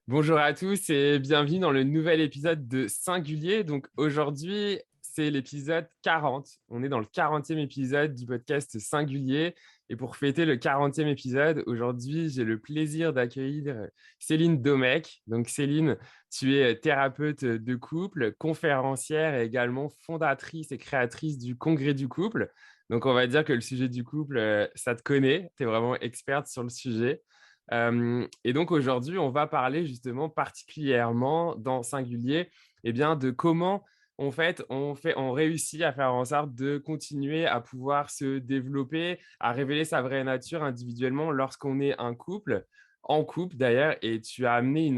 Bonjour à tous et bienvenue dans le nouvel épisode de Singulier. Donc aujourd'hui, c'est l'épisode 40. On est dans le 40e épisode du podcast Singulier. Et pour fêter le 40e épisode, aujourd'hui, j'ai le plaisir d'accueillir Céline Domecq. Donc Céline, tu es thérapeute de couple, conférencière et également fondatrice et créatrice du Congrès du couple. Donc on va dire que le sujet du couple, ça te connaît. Tu es vraiment experte sur le sujet. Et donc aujourd'hui, on va parler justement particulièrement dans Singulier, de comment on réussit à faire en sorte de continuer à pouvoir se développer, à révéler sa vraie nature individuellement lorsqu'on est un couple, en couple d'ailleurs. Et tu as amené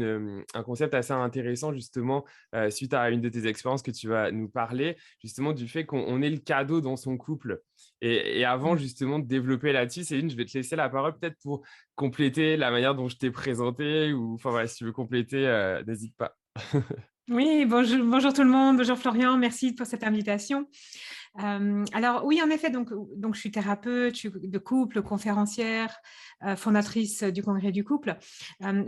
un concept assez intéressant justement suite à une de tes expériences que tu vas nous parler, justement du fait qu'on est le cadeau dans son couple. Et avant Mmh. justement de développer là-dessus, Céline, je vais te laisser la parole peut-être pour compléter la manière dont je t'ai présenté ou enfin voilà, si tu veux compléter, n'hésite pas. Oui, bonjour tout le monde, bonjour Florian, merci pour cette invitation. Alors oui, en effet, donc je suis thérapeute, de couple, conférencière, fondatrice du Congrès du couple.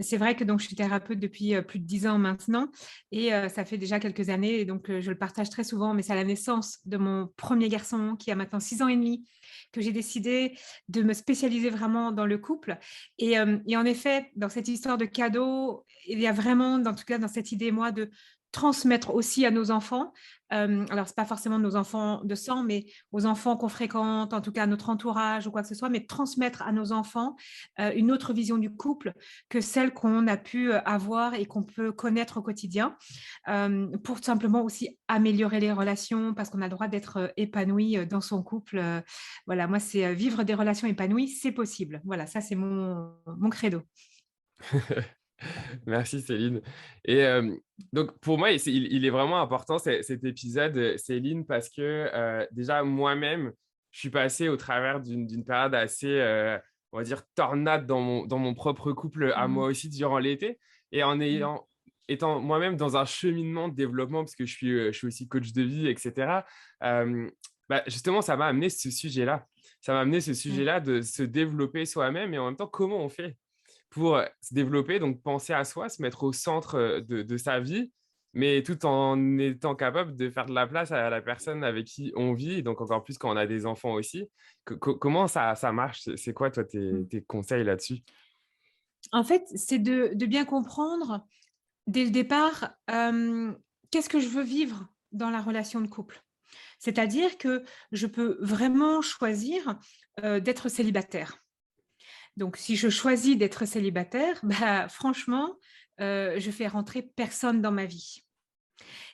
C'est vrai que donc je suis thérapeute depuis plus de 10 ans maintenant et ça fait déjà quelques années et donc je le partage très souvent, mais c'est à la naissance de mon premier garçon qui a maintenant 6 ans et demi que j'ai décidé de me spécialiser vraiment dans le couple. Et en effet, dans cette histoire de cadeau, il y a vraiment, en tout cas dans cette idée, moi, de transmettre aussi à nos enfants. Alors, c'est pas forcément nos enfants de sang, mais aux enfants qu'on fréquente, en tout cas à notre entourage ou quoi que ce soit, mais transmettre à nos enfants une autre vision du couple que celle qu'on a pu avoir et qu'on peut connaître au quotidien, pour simplement aussi améliorer les relations, parce qu'on a le droit d'être épanoui dans son couple. Voilà, moi, c'est vivre des relations épanouies, c'est possible. Voilà, ça, c'est mon credo. Merci Céline. Et donc pour moi, il est vraiment important cet épisode, Céline, parce que déjà moi-même, je suis passé au travers d'une période assez, on va dire, tornade dans mon propre couple à Mmh. moi aussi durant l'été. Et Mmh. étant moi-même dans un cheminement de développement, parce que je suis aussi coach de vie, etc., euh, justement, ça m'a amené ce sujet-là. Ça m'a amené ce Mmh. sujet-là de se développer soi-même et en même temps, comment on fait pour se développer, donc penser à soi, se mettre au centre de sa vie, mais tout en étant capable de faire de la place à la personne avec qui on vit, donc encore plus quand on a des enfants aussi. Comment ça marche? C'est quoi, toi, Mmh. tes conseils là-dessus? En fait, c'est de bien comprendre dès le départ, qu'est-ce que je veux vivre dans la relation de couple? C'est-à-dire que je peux vraiment choisir, d'être célibataire. Donc si je choisis d'être célibataire, bah, franchement, je fais rentrer personne dans ma vie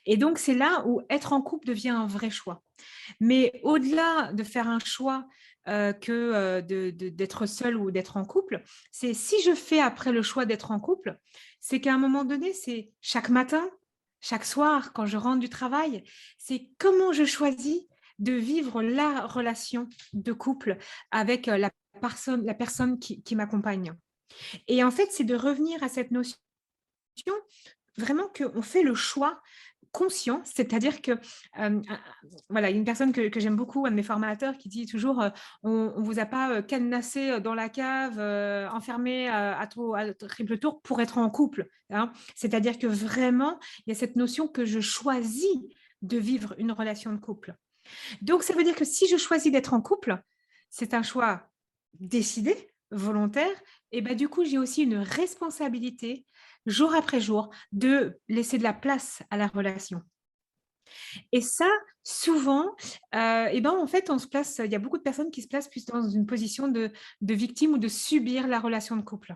et donc c'est là où être en couple devient un vrai choix. Mais au-delà de faire un choix, que, d'être seul ou d'être en couple, c'est si je fais après le choix d'être en couple, c'est qu'à un moment donné, c'est chaque matin, chaque soir, quand je rentre du travail, c'est comment je choisis de vivre la relation de couple avec, la personne qui m'accompagne. Et en fait, c'est de revenir à cette notion vraiment qu'on fait le choix conscient, c'est-à-dire que, voilà, une personne que j'aime beaucoup, un de mes formateurs qui dit toujours, «On vous a pas, cadenassé, dans la cave, enfermé, à triple tour pour être en couple», hein. C'est-à-dire que vraiment, il y a cette notion que je choisis de vivre une relation de couple. Donc ça veut dire que si je choisis d'être en couple, c'est un choix décidé, volontaire et bah, du coup, j'ai aussi une responsabilité, jour après jour, de laisser de la place à la relation. Et ça, souvent, en fait, on se place il y a beaucoup de personnes qui se placent plus dans une position de victime ou de subir la relation de couple.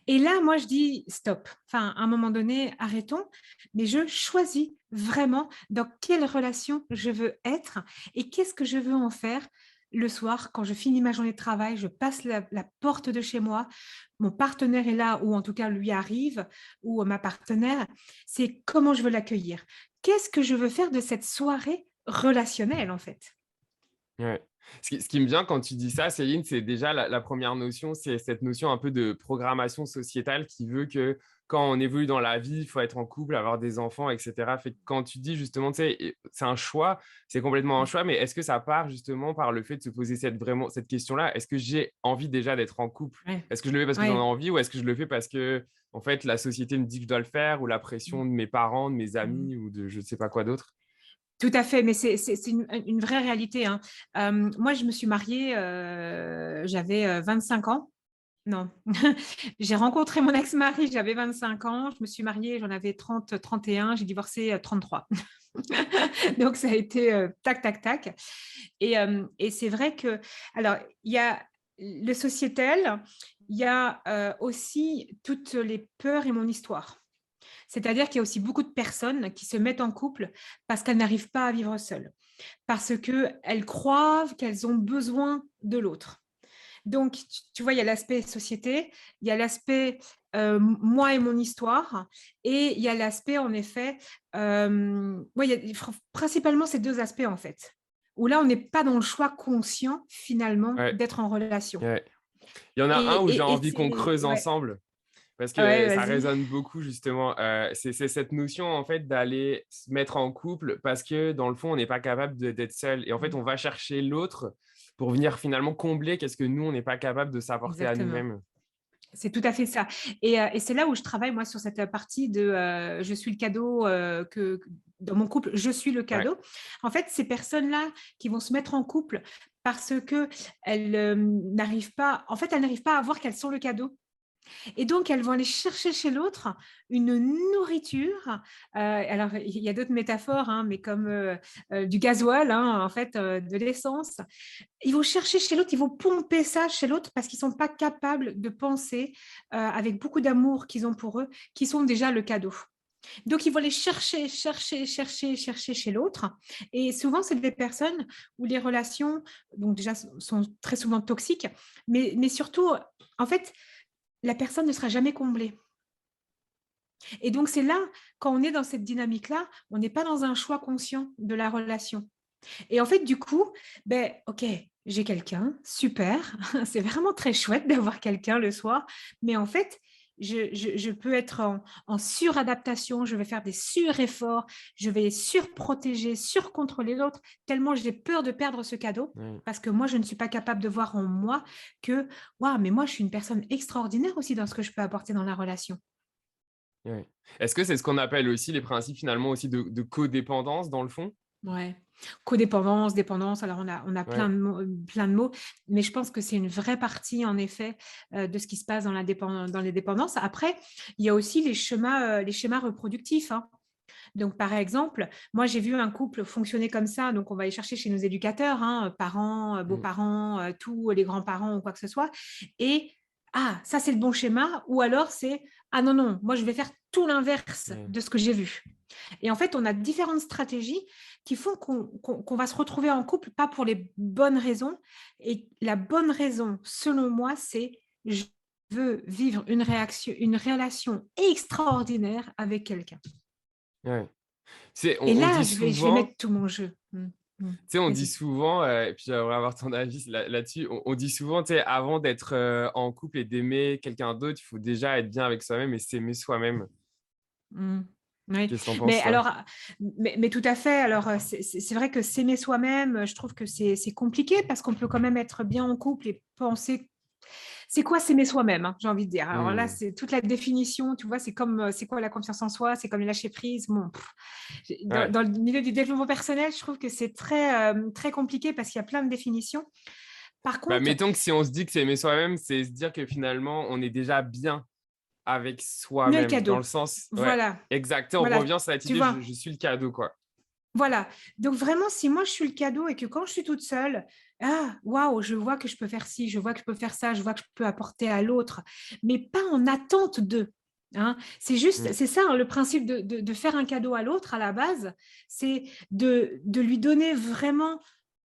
Et là, moi, je dis: «Stop». Enfin, à un moment donné, arrêtons, mais je choisis vraiment dans quelle relation je veux être et qu'est-ce que je veux en faire le soir quand je finis ma journée de travail, je passe la porte de chez moi, mon partenaire est là ou en tout cas lui arrive ou ma partenaire, c'est comment je veux l'accueillir. Qu'est-ce que je veux faire de cette soirée relationnelle, en fait? Ouais. Ce qui me vient quand tu dis ça, Céline, c'est déjà la première notion, c'est cette notion un peu de programmation sociétale qui veut que quand on évolue dans la vie, il faut être en couple, avoir des enfants, etc. Fait que quand tu dis justement, tu sais, c'est un choix, c'est complètement un choix, mais est-ce que ça part justement par le fait de se poser cette question-là? Est-ce que j'ai envie déjà d'être en couple? Ouais. Est-ce que je le fais parce que j'en ai Ouais. envie ou est-ce que je le fais parce que, en fait, la société me dit que je dois le faire ou la pression de mes parents, de mes Mm. amis ou de je ne sais pas quoi d'autre? Tout à fait, mais c'est une vraie réalité, hein. Moi, je me suis mariée, j'avais 25 ans. Non, j'ai rencontré mon ex-mari, j'avais 25 ans. Je me suis mariée, j'en avais 30, 31. J'ai divorcé 33. Donc, ça a été tac, tac, tac. Et c'est vrai que, alors, il y a le sociétal, il y a aussi toutes les peurs et mon histoire. C'est-à-dire qu'il y a aussi beaucoup de personnes qui se mettent en couple parce qu'elles n'arrivent pas à vivre seules, parce qu'elles croient qu'elles ont besoin de l'autre. Donc, tu vois, il y a l'aspect société, il y a l'aspect moi et mon histoire, et il y a l'aspect, en effet, il y a principalement ces deux aspects, en fait, où là, on n'est pas dans le choix conscient, finalement, Ouais, d'être en relation. ouais. Il y en a un où j'ai Et envie qu'on creuse ouais, ensemble. Parce ouais, que ça vas-y. résonne beaucoup, justement. C'est cette notion, en fait, d'aller se mettre en couple parce que, dans le fond, on n'est pas capable d'être seul. Et en fait, on va chercher l'autre pour venir finalement combler qu'est-ce que nous, on n'est pas capable de s'apporter à Exactement. nous-mêmes. C'est tout à fait ça. Et c'est là où je travaille, moi, sur cette partie de je suis le cadeau dans mon couple, je suis le Ouais, cadeau. En fait, ces personnes-là qui vont se mettre en couple parce qu'elles n'arrivent pas, en fait, elles n'arrivent pas à voir qu'elles sont le cadeau. Et donc, elles vont aller chercher chez l'autre une nourriture. Alors, il y a d'autres métaphores, hein, mais comme du gasoil, hein, en fait, de l'essence. Ils vont chercher chez l'autre, ils vont pomper ça chez l'autre parce qu'ils ne sont pas capables de penser avec beaucoup d'amour qu'ils ont pour eux, qui sont déjà le cadeau. Donc, ils vont aller chercher, chercher, chercher, chercher chez l'autre. Et souvent, c'est des personnes où les relations, donc déjà, sont très souvent toxiques, mais surtout, en fait, la personne ne sera jamais comblée. Et donc, c'est là, quand on est dans cette dynamique-là, on n'est pas dans un choix conscient de la relation. Et en fait, du coup, ben, ok, j'ai quelqu'un, super, c'est vraiment très chouette d'avoir quelqu'un le soir, mais en fait, je peux être en suradaptation, je vais faire des sur-efforts, je vais surprotéger, surcontrôler l'autre, tellement j'ai peur de perdre ce cadeau, ouais, parce que moi, je ne suis pas capable de voir en moi que, waouh, mais moi, je suis une personne extraordinaire aussi dans ce que je peux apporter dans la relation. ouais. Est-ce que c'est ce qu'on appelle aussi les principes, finalement, aussi de codépendance, dans le fond? Ouais. Codépendance, dépendance, alors on a Ouais, plein de mots, mais je pense que c'est une vraie partie, en effet, de ce qui se passe dans les dépendances. Après, il y a aussi les schémas reproductifs, hein. Donc, par exemple, moi, j'ai vu un couple fonctionner comme ça. Donc, on va aller chercher chez nos éducateurs, hein, parents, mm, beaux-parents, tous les grands-parents ou quoi que ce soit. Et, ah, ça, c'est le bon schéma. Ou alors, c'est, ah non, non, moi, je vais faire tout l'inverse ouais, de ce que j'ai vu. Et en fait, on a différentes stratégies qui font qu'on va se retrouver en couple, pas pour les bonnes raisons. Et la bonne raison, selon moi, c'est je veux vivre une relation extraordinaire avec quelqu'un. ouais. Et On là, dit je vais souvent, mettre tout mon jeu. on dit Vas-y. souvent, et puis j'aimerais avoir ton avis là-dessus, on dit souvent, tu sais, avant d'être en couple et d'aimer quelqu'un d'autre, il faut déjà être bien avec soi-même et s'aimer soi-même. Mm. Oui, Qu'est-ce que t'en mais penses, toi? alors, mais tout à fait. Alors, c'est vrai que s'aimer soi-même, je trouve que c'est compliqué parce qu'on peut quand même être bien en couple et penser. C'est quoi s'aimer soi-même, hein, j'ai envie de dire. Alors là, Hmm, c'est toute la définition, tu vois, c'est comme, c'est quoi la confiance en soi, c'est comme le lâcher prise. Bon, ouais. dans le milieu du développement personnel, je trouve que c'est très, très compliqué parce qu'il y a plein de définitions. Par Bah, contre, mettons que si on se dit que c'est aimer soi-même, c'est se dire que finalement, on est déjà bien avec on est le soi-même, dans cadeau. le sens, ouais, Voilà, exact. On voilà, revient sur cette tu idée, vois. je suis le cadeau, quoi. Voilà. Donc vraiment, si moi je suis le cadeau et que quand je suis toute seule, ah, waouh, je vois que je peux faire ci, je vois que je peux faire ça, je vois que je peux apporter à l'autre, mais pas en attente d'eux. Hein. C'est juste, Hmm, c'est ça, hein, le principe de faire un cadeau à l'autre à la base, c'est de lui donner vraiment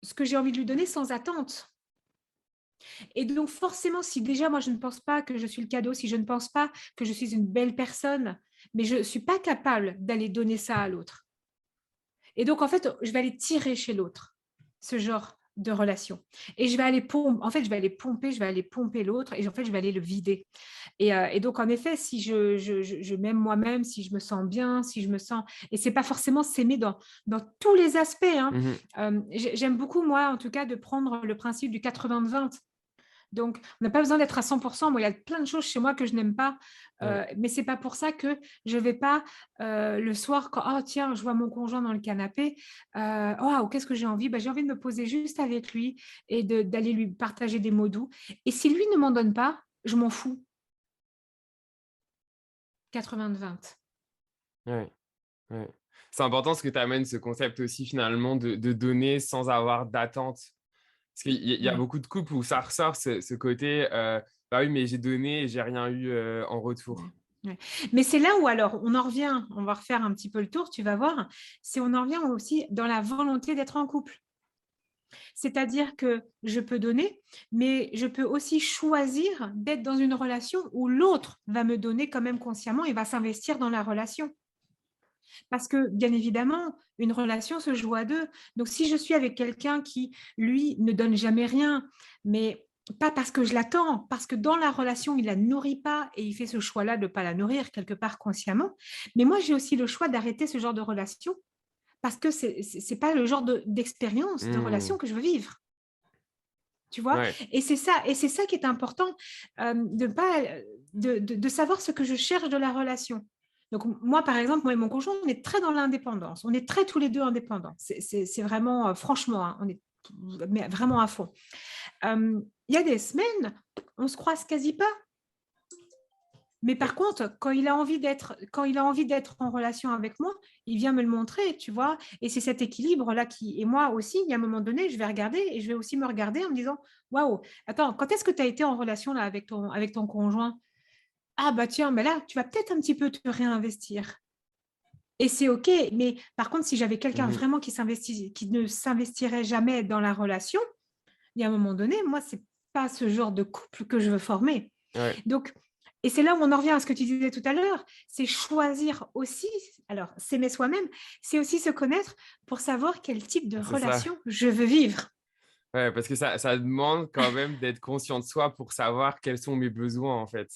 ce que j'ai envie de lui donner sans attente. Et donc forcément, si déjà moi je ne pense pas que je suis le cadeau, si je ne pense pas que je suis une belle personne, mais je ne suis pas capable d'aller donner ça à l'autre. Et donc, en fait, je vais aller tirer chez l'autre ce genre de relation. Et je vais aller en fait, je vais aller pomper l'autre et en fait, je vais aller le vider. Et donc, en effet, si je m'aime moi-même, si je me sens bien, si je me sens... Et c'est pas forcément s'aimer dans tous les aspects, hein. Mhm. J'aime beaucoup, moi, en tout cas, de prendre le principe du 80-20. Donc, on n'a pas besoin d'être à 100%. Moi, il y a plein de choses chez moi que je n'aime pas, Ouais. mais c'est pas pour ça que je vais pas le soir quand oh tiens, je vois mon conjoint dans le canapé, oh qu'est-ce que j'ai envie? J'ai envie de me poser juste avec lui et d'aller lui partager des mots doux. Et si lui ne m'en donne pas, je m'en fous. 80-20. Ouais. Ouais. C'est important ce que tu amènes ce concept aussi finalement de donner sans avoir d'attente. Parce qu'il y a Ouais. beaucoup de couples où ça ressort ce côté, bah oui, mais j'ai donné et j'ai rien eu en retour. Ouais. Ouais. Mais c'est là où alors on en revient, on va refaire un petit peu le tour, tu vas voir, c'est on en revient aussi dans la volonté d'être en couple. C'est-à-dire que je peux donner, mais je peux aussi choisir d'être dans une relation où l'autre va me donner quand même consciemment et va s'investir dans la relation. Parce que, bien évidemment, une relation se joue à deux. Donc, si je suis avec quelqu'un qui, lui, ne donne jamais rien, mais pas parce que je l'attends, parce que dans la relation, il ne la nourrit pas et il fait ce choix-là de ne pas la nourrir quelque part consciemment. Mais moi, j'ai aussi le choix d'arrêter ce genre de relation parce que ce n'est pas le genre d'expérience, de Hmm. relation que je veux vivre. Tu vois? Ouais, Et c'est ça qui est important, de pas, de savoir ce que je cherche de la relation. Donc moi, par exemple, moi et mon conjoint, on est très dans l'indépendance. On est très tous les 2 indépendants. C'est vraiment, franchement, hein, on est mais vraiment à fond. Il y a des semaines, on se croise quasi pas. Mais ouais, par contre, quand il a envie d'être en relation avec moi, il vient me le montrer, tu vois. Et c'est cet équilibre-là qui, et moi aussi, il y a un moment donné, je vais regarder et je vais aussi me regarder en me disant, waouh, attends, quand est-ce que tu as été en relation là avec ton conjoint? Ah bah tiens, mais là, tu vas peut-être un petit peu te réinvestir. Et c'est OK. Mais par contre, si j'avais quelqu'un mhm. vraiment qui ne s'investirait jamais dans la relation, il y a un moment donné, moi, c'est pas ce genre de couple que je veux former. Ouais, Donc, et c'est là où on en revient à ce que tu disais tout à l'heure, c'est choisir aussi, alors s'aimer soi-même, c'est aussi se connaître pour savoir quel type de c'est ça. relation je veux vivre. Ouais, parce que ça demande quand même d'être conscient de soi pour savoir quels sont mes besoins en fait.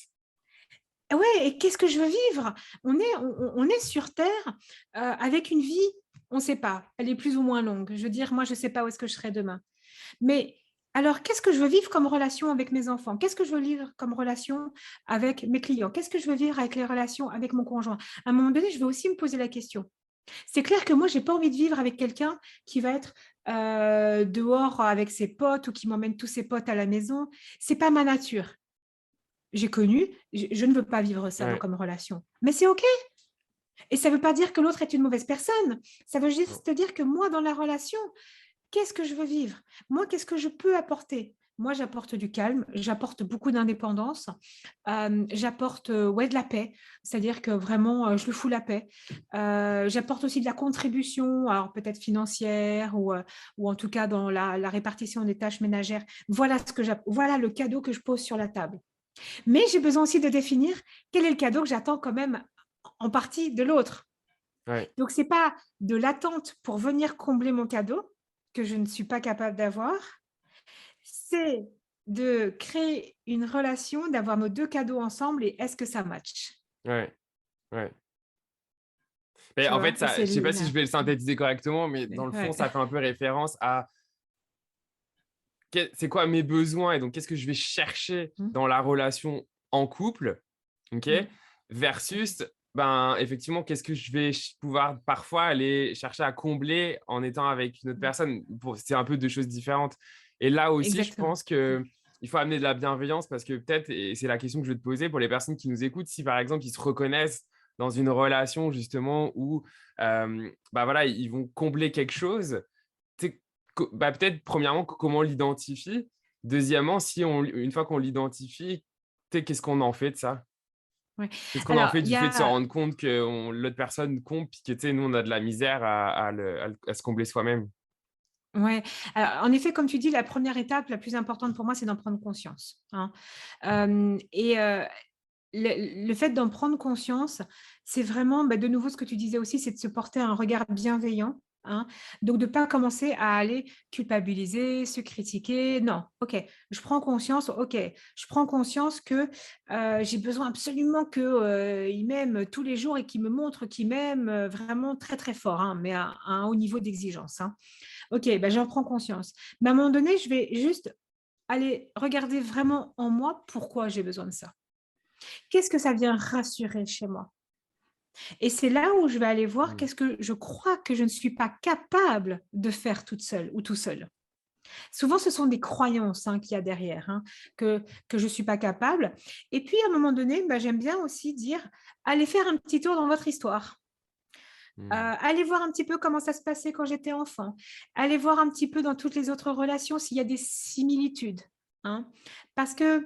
Ouais, et qu'est-ce que je veux vivre? On est sur Terre avec une vie, on ne sait pas, elle est plus ou moins longue. Je veux dire, moi, je ne sais pas où est-ce que je serai demain. Mais alors, qu'est-ce que je veux vivre comme relation avec mes enfants? Qu'est-ce que je veux vivre comme relation avec mes clients? Qu'est-ce que je veux vivre avec les relations avec mon conjoint? À un moment donné, je vais aussi me poser la question. C'est clair que moi, je n'ai pas envie de vivre avec quelqu'un qui va être dehors avec ses potes ou qui m'emmène tous ses potes à la maison. Ce n'est pas ma nature. J'ai connu, je ne veux pas vivre ça Ouais. comme relation. Mais c'est OK. Et ça ne veut pas dire que l'autre est une mauvaise personne. Ça veut juste dire que moi, dans la relation, qu'est-ce que je veux vivre? Moi, qu'est-ce que je peux apporter? Moi, j'apporte du calme, j'apporte beaucoup d'indépendance, j'apporte ouais, de la paix, c'est-à-dire que vraiment, je le fous la paix. J'apporte aussi de la contribution, alors peut-être financière ou en tout cas dans la répartition des tâches ménagères. Voilà le cadeau que je pose sur la table. Mais j'ai besoin aussi de définir quel est le cadeau que j'attends quand même en partie de l'autre. Ouais. Donc, ce n'est pas de l'attente pour venir combler mon cadeau que je ne suis pas capable d'avoir, c'est de créer une relation, d'avoir nos deux cadeaux ensemble et est-ce que ça match? Ouais. Ouais. Mais Tu en vois? fait, Et ça, c'est je sais pas si là. je vais le synthétiser correctement, mais dans le fond, Ouais. ça fait un peu référence à c'est quoi mes besoins et donc qu'est-ce que je vais chercher Mmh. dans la relation en couple, ok, Mmh. versus ben effectivement qu'est-ce que je vais pouvoir parfois aller chercher à combler en étant avec une autre Mmh. personne. C'est un peu deux choses différentes. Et là aussi, je Exactement. pense que il faut amener de la bienveillance parce que peut-être, et c'est la question que je vais te poser pour les personnes qui nous écoutent, si par exemple ils se reconnaissent dans une relation justement où bah voilà, ils vont combler quelque chose, bah, peut-être, premièrement, comment on l'identifie. Deuxièmement, une fois qu'on l'identifie, qu'est-ce qu'on en fait de ça? Ouais. Qu'est-ce qu'on en Alors, fait il du y fait de se a rendre compte que l'autre personne compte, puis que nous, on a de la misère à se combler soi-même? ouais. Alors, en effet, comme tu dis, la première étape la plus importante pour moi, c'est d'en prendre conscience, hein. Et le fait d'en prendre conscience, c'est vraiment, bah, de nouveau, ce que tu disais aussi, c'est de se porter un regard bienveillant hein. Donc, de ne pas commencer à aller culpabiliser, se critiquer. Non, OK, je prends conscience, OK, je prends conscience que j'ai besoin absolument qu'il m'aime tous les jours et qu'il me montre qu'il m'aime vraiment très, très fort, hein, mais à un haut niveau d'exigence, hein. OK, ben, j'en prends conscience. Mais à un moment donné, je vais juste aller regarder vraiment en moi pourquoi j'ai besoin de ça. Qu'est-ce que ça vient rassurer chez moi? Et c'est là où je vais aller voir Mmh. qu'est-ce que je crois que je ne suis pas capable de faire toute seule ou tout seul. Souvent, ce sont des croyances, hein, qu'il y a derrière, hein, que je ne suis pas capable. Et puis, à un moment donné, bah, j'aime bien aussi dire, allez faire un petit tour dans votre histoire. Mmh. Allez voir un petit peu comment ça se passait quand j'étais enfant. Allez voir un petit peu dans toutes les autres relations s'il y a des similitudes, hein. Parce que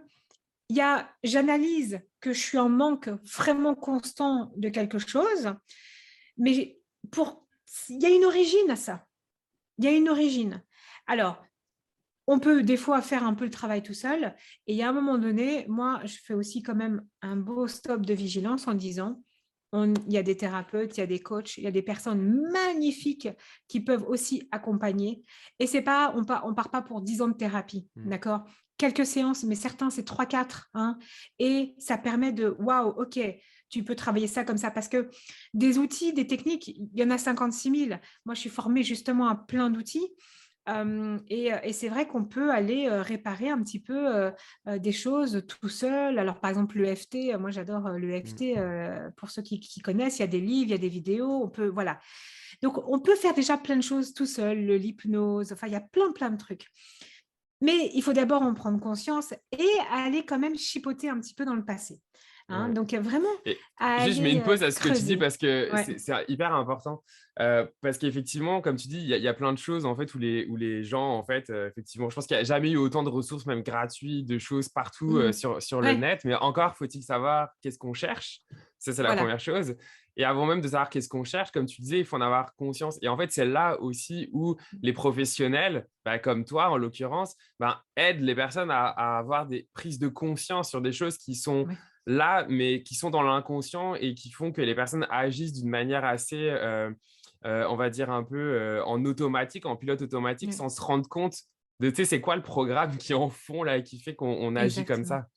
j'analyse que je suis en manque vraiment constant de quelque chose, mais il y a une origine à ça. Il y a une origine. Alors, on peut des fois faire un peu le travail tout seul. Et il y a un moment donné, moi, je fais aussi quand même un beau stop de vigilance en disant, il y a des thérapeutes, il y a des coachs, il y a des personnes magnifiques qui peuvent aussi accompagner. Et c'est pas, on part pas pour 10 ans de thérapie, Mmh. d'accord? Quelques séances, mais certains, c'est 3, 4, hein. Et ça permet de, waouh, ok, tu peux travailler ça comme ça. Parce que des outils, des techniques, il y en a 56 000. Moi, je suis formée justement à plein d'outils. Et c'est vrai qu'on peut aller réparer un petit peu des choses tout seul. Alors, par exemple, l'EFT, moi j'adore Mmh. l'EFT. Pour ceux qui connaissent, il y a des livres, il y a des vidéos. Voilà. Donc, on peut faire déjà plein de choses tout seul, l'hypnose, enfin, il y a plein de trucs. Mais il faut d'abord en prendre conscience et aller quand même chipoter un petit peu dans le passé, hein. Ouais. Donc, vraiment Et à juste, je mets aller une pause à ce que tu dis creuser. parce que Ouais. c'est hyper important. Parce qu'effectivement, comme tu dis, il y a plein de choses en fait où les gens, en fait, effectivement, je pense qu'il n'y a jamais eu autant de ressources, même gratuites, de choses partout Mm. sur le Ouais, net. Mais encore faut-il savoir qu'est-ce qu'on cherche. Ça, c'est la voilà. première chose. Et avant même de savoir qu'est-ce qu'on cherche, comme tu disais, il faut en avoir conscience. Et en fait, c'est là aussi où les professionnels, bah, comme toi en l'occurrence, bah, aident les personnes à avoir des prises de conscience sur des choses qui sont Ouais. là, mais qui sont dans l'inconscient et qui font que les personnes agissent d'une manière assez, on va dire, un peu en automatique, en pilote automatique, Ouais. sans se rendre compte de, tu sais, c'est quoi le programme qui est en fond, là, qui fait qu'on agit comme Exactement. ça.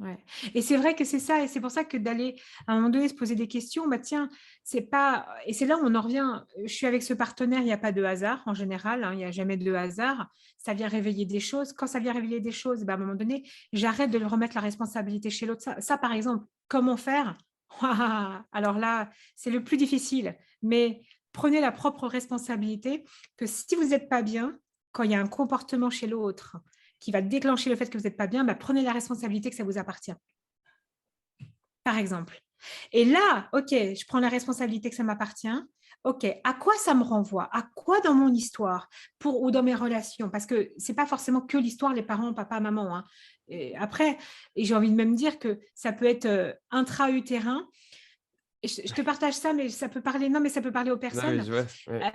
Ouais. Et c'est vrai que c'est ça, et c'est pour ça que d'aller à un moment donné se poser des questions, bah tiens, c'est pas, et c'est là où on en revient. Je suis avec ce partenaire, il n'y a pas de hasard en général, hein, il n'y a jamais de hasard. Ça vient réveiller des choses. Quand ça vient réveiller des choses, bah, à un moment donné, j'arrête de le remettre la responsabilité chez l'autre. Ça, par exemple, comment faire? Alors là, c'est le plus difficile, mais prenez la propre responsabilité que si vous n'êtes pas bien, quand il y a un comportement chez l'autre qui va déclencher le fait que vous n'êtes pas bien, bah, prenez la responsabilité que ça vous appartient, par exemple. Et là, OK, je prends la responsabilité que ça m'appartient. OK, à quoi ça me renvoie? À quoi dans mon histoire ou dans mes relations? Parce que ce n'est pas forcément que l'histoire, les parents, papa, maman, hein. Et après, et j'ai envie de même dire que ça peut être intra-utérin. Je te partage ça, mais ça peut parler, non, mais ça peut parler aux Non, mais personnes. je vois, ouais.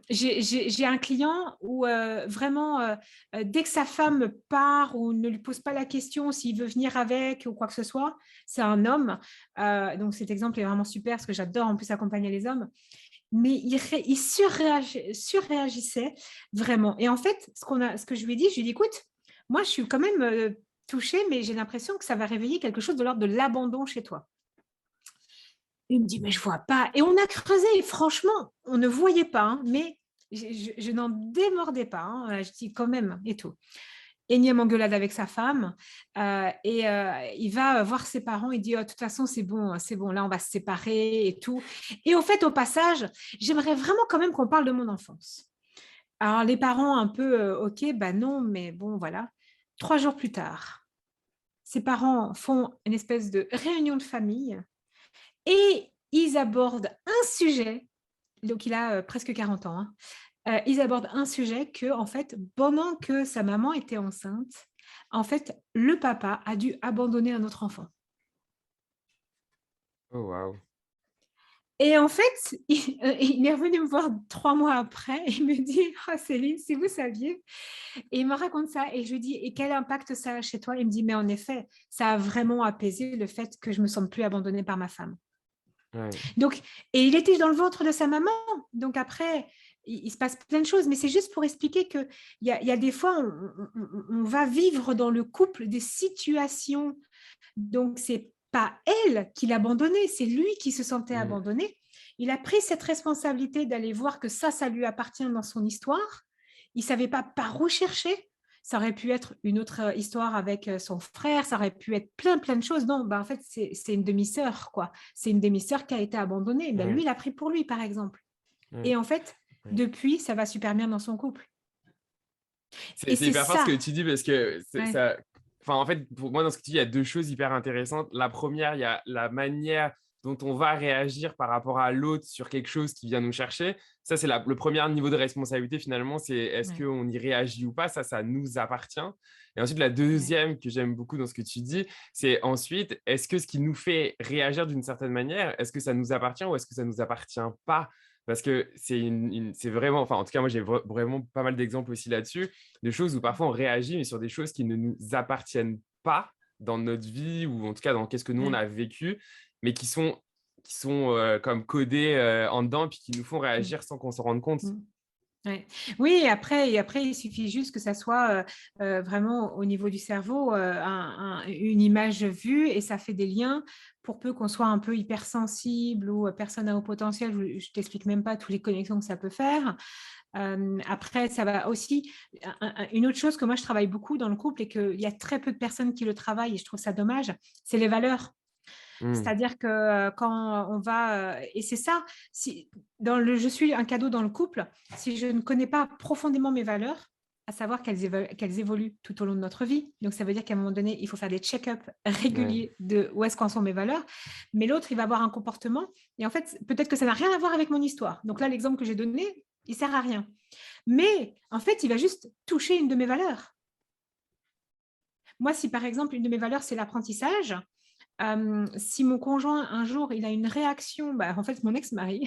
J'ai un client où vraiment, dès que sa femme part ou ne lui pose pas la question s'il veut venir avec ou quoi que ce soit, c'est un homme. Donc cet exemple est vraiment super parce que j'adore en plus accompagner les hommes. Mais il surréagissait vraiment. Et en fait, ce que je lui ai dit, écoute, moi je suis quand même touchée, mais j'ai l'impression que ça va réveiller quelque chose de l'ordre de l'abandon chez toi. Il me dit, mais je vois pas. Et on a creusé, et franchement, on ne voyait pas, hein, mais je n'en démordais pas, hein. Je dis quand même, et tout. Énième engueulade avec sa femme. Il va voir ses parents. Il dit, oh, de toute façon, c'est bon, là, on va se séparer et tout. Et au fait, au passage, j'aimerais vraiment quand même qu'on parle de mon enfance. Alors, les parents, un peu, OK, bah non, mais bon, voilà. 3 jours plus tard, ses parents font une espèce de réunion de famille et ils abordent un sujet, donc il a presque 40 ans, hein. Ils abordent un sujet que, en fait, pendant que sa maman était enceinte, en fait, le papa a dû abandonner un autre enfant. Oh, waouh. Et en fait, il est revenu me voir 3 mois après et il me dit, oh Céline, si vous saviez. Et il me raconte ça et je lui dis, et quel impact ça a chez toi? Il me dit, mais en effet, ça a vraiment apaisé le fait que je me sente plus abandonnée par ma femme. Ouais. Donc, et il était dans le ventre de sa maman. Donc après, il se passe plein de choses, mais c'est juste pour expliquer qu'il y a des fois, on va vivre dans le couple des situations. Donc, c'est pas elle qui l'a abandonné, c'est lui qui se sentait abandonné. Il a pris cette responsabilité d'aller voir que ça lui appartient dans son histoire. Il ne savait pas par où chercher. Ça aurait pu être une autre histoire avec son frère, ça aurait pu être plein de choses. Non, en fait, c'est une demi-sœur, quoi. C'est une demi-sœur qui a été abandonnée. Lui, il a pris pour lui, par exemple. Et en fait, depuis, ça va super bien dans son couple. C'est hyper fort ce que tu dis parce que ça. Enfin, en fait, pour moi, dans ce que tu dis, il y a deux choses hyper intéressantes. La première, il y a la manière dont on va réagir par rapport à l'autre sur quelque chose qui vient nous chercher. Ça, c'est le premier niveau de responsabilité, finalement, c'est est-ce qu'on y réagit ou pas. Ça nous appartient. Et ensuite, la deuxième que j'aime beaucoup dans ce que tu dis, c'est ensuite, est-ce que ce qui nous fait réagir d'une certaine manière, est-ce que ça nous appartient ou est-ce que ça ne nous appartient pas? Parce que c'est vraiment, enfin, en tout cas, moi, j'ai vraiment pas mal d'exemples aussi là-dessus, de choses où parfois on réagit, mais sur des choses qui ne nous appartiennent pas dans notre vie, ou en tout cas dans qu'est-ce que nous, on a vécu, mais qui sont comme codées en dedans, puis qui nous font réagir sans qu'on s'en rende compte. Ouais. Oui, et après, il suffit juste que ça soit vraiment au niveau du cerveau, une image vue, et ça fait des liens pour peu qu'on soit un peu hypersensible ou personne à haut potentiel. Je ne t'explique même pas toutes les connexions que ça peut faire. Après, ça va aussi… Une autre chose que moi, je travaille beaucoup dans le couple et qu'il y a très peu de personnes qui le travaillent, et je trouve ça dommage, c'est les valeurs. C'est-à-dire que quand on va… et c'est ça, je suis un cadeau dans le couple, si je ne connais pas profondément mes valeurs, à savoir qu'elles évoluent tout au long de notre vie. Donc, ça veut dire qu'à un moment donné, il faut faire des check-up réguliers de où est-ce qu'en sont mes valeurs. Mais l'autre, il va avoir un comportement. Et en fait, peut-être que ça n'a rien à voir avec mon histoire. Donc là, l'exemple que j'ai donné, il ne sert à rien. Mais en fait, il va juste toucher une de mes valeurs. Moi, si par exemple, une de mes valeurs, c'est l'apprentissage, si mon conjoint, un jour, il a une réaction, en fait, mon ex-mari,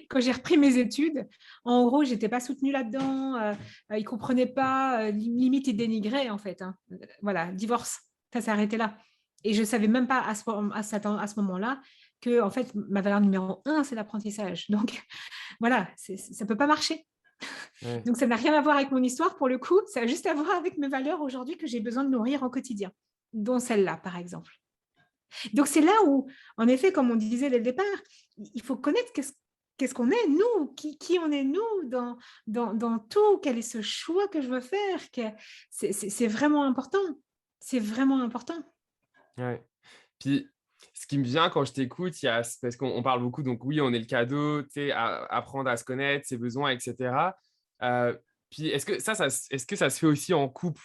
quand j'ai repris mes études, en gros, je n'étais pas soutenue là-dedans, il ne comprenait pas, limite, il dénigrait, en fait. Voilà, divorce, ça s'est arrêté là. Et je ne savais même pas à ce moment-là que, en fait, ma valeur numéro 1, c'est l'apprentissage. Donc, voilà, ça ne peut pas marcher. Donc, ça n'a rien à voir avec mon histoire, pour le coup, ça a juste à voir avec mes valeurs aujourd'hui que j'ai besoin de nourrir au quotidien, dont celle-là, par exemple. Donc, c'est là où, en effet, comme on disait dès le départ, il faut connaître qu'est-ce qu'on est, nous, qui on est, nous, dans tout, quel est ce choix que je veux faire. C'est vraiment important. C'est vraiment important. Ouais. Puis, ce qui me vient quand je t'écoute, parce qu'on parle beaucoup, donc oui, on est le cadeau, tu sais, apprendre à se connaître, ses besoins, etc. Puis, est-ce que ça se fait aussi en couple?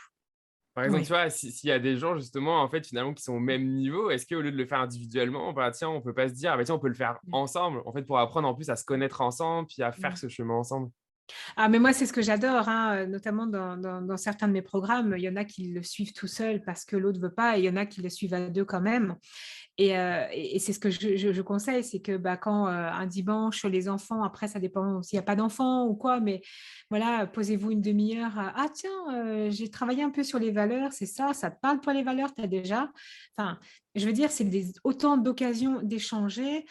Par exemple, tu vois, s'il y a des gens, justement, en fait, finalement, qui sont au même niveau, est-ce qu'au lieu de le faire individuellement, tiens, on peut pas se dire, tiens, on peut le faire ensemble, en fait, pour apprendre en plus à se connaître ensemble, puis à faire ce chemin ensemble? Ah, mais moi, c'est ce que j'adore, notamment dans certains de mes programmes. Il y en a qui le suivent tout seul parce que l'autre ne veut pas, et il y en a qui le suivent à deux quand même. Et c'est ce que je conseille, c'est que quand un dimanche, les enfants, après, ça dépend s'il n'y a pas d'enfants ou quoi, mais voilà, posez-vous une demi-heure. Ah tiens, j'ai travaillé un peu sur les valeurs, c'est ça te parle toi les valeurs, tu as déjà… Enfin, je veux dire, c'est autant d'occasions d'échanger,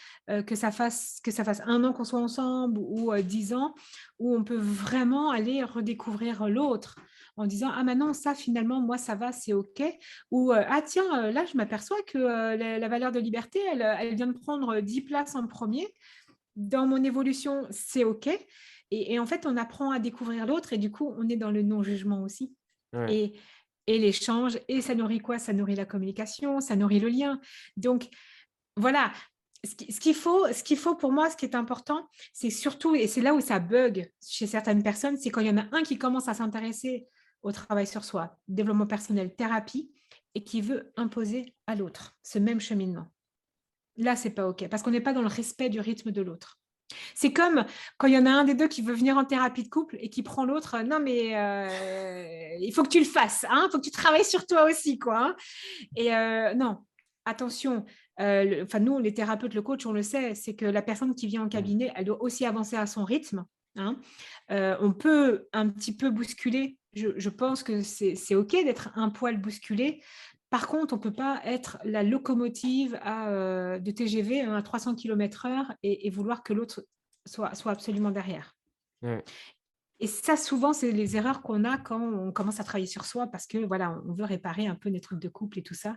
que ça fasse 1 an qu'on soit ensemble ou 10 ans, où on peut vraiment aller redécouvrir l'autre en disant ah maintenant ça finalement moi ça va, c'est ok, ou ah tiens là je m'aperçois que la valeur de liberté elle vient de prendre 10 places en premier dans mon évolution, c'est ok, et en fait on apprend à découvrir l'autre, et du coup on est dans le non-jugement aussi. Et l'échange, et ça nourrit quoi? Ça nourrit la communication, ça nourrit le lien. Donc voilà, ce qu'il faut pour moi, ce qui est important, c'est surtout, et c'est là où ça bug chez certaines personnes, c'est quand il y en a un qui commence à s'intéresser au travail sur soi, développement personnel, thérapie, et qui veut imposer à l'autre ce même cheminement. Là, c'est pas OK, parce qu'on n'est pas dans le respect du rythme de l'autre. C'est comme quand il y en a un des deux qui veut venir en thérapie de couple et qui prend l'autre, non mais il faut que tu le fasses, il faut que tu travailles sur toi aussi, quoi. Et non, attention, nous, les thérapeutes, le coach, on le sait, c'est que la personne qui vient en cabinet, elle doit aussi avancer à son rythme. On peut un petit peu bousculer, je pense que c'est OK d'être un poil bousculé. Par contre, on ne peut pas être la locomotive de TGV à 300 km/h et vouloir que l'autre soit absolument derrière. Ouais. Et ça, souvent, c'est les erreurs qu'on a quand on commence à travailler sur soi parce que voilà, on veut réparer un peu des trucs de couple et tout ça.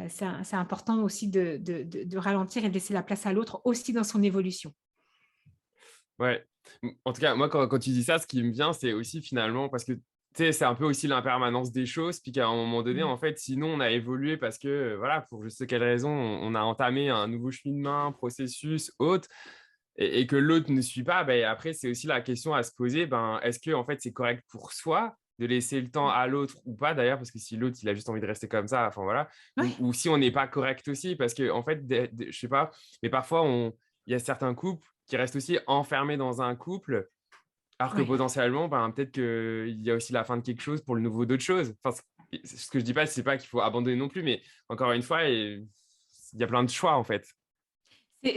C'est important aussi de ralentir et de laisser la place à l'autre aussi dans son évolution. Ouais. En tout cas, moi, quand tu dis ça, ce qui me vient, c'est aussi finalement parce que tu sais, c'est un peu aussi l'impermanence des choses, puis qu'à un moment donné, Mm. en fait, sinon, on a évolué parce que, voilà, pour je sais quelle raison, on a entamé un nouveau cheminement, processus, autre, et que l'autre ne suit pas, ben, après, c'est aussi la question à se poser, ben, est-ce que, en fait, c'est correct pour soi de laisser le temps à l'autre ou pas, d'ailleurs, parce que si l'autre, il a juste envie de rester comme ça, enfin, voilà, Ouais, ou si on n'est pas correct aussi, parce que, en fait, je sais pas, mais parfois, il y a certains couples qui restent aussi enfermés dans un couple, alors que ouais. potentiellement, ben, peut-être qu'il y a aussi la fin de quelque chose pour le nouveau d'autre chose. Enfin, ce que je dis pas, c'est pas qu'il faut abandonner non plus, mais encore une fois, il y a plein de choix, en fait.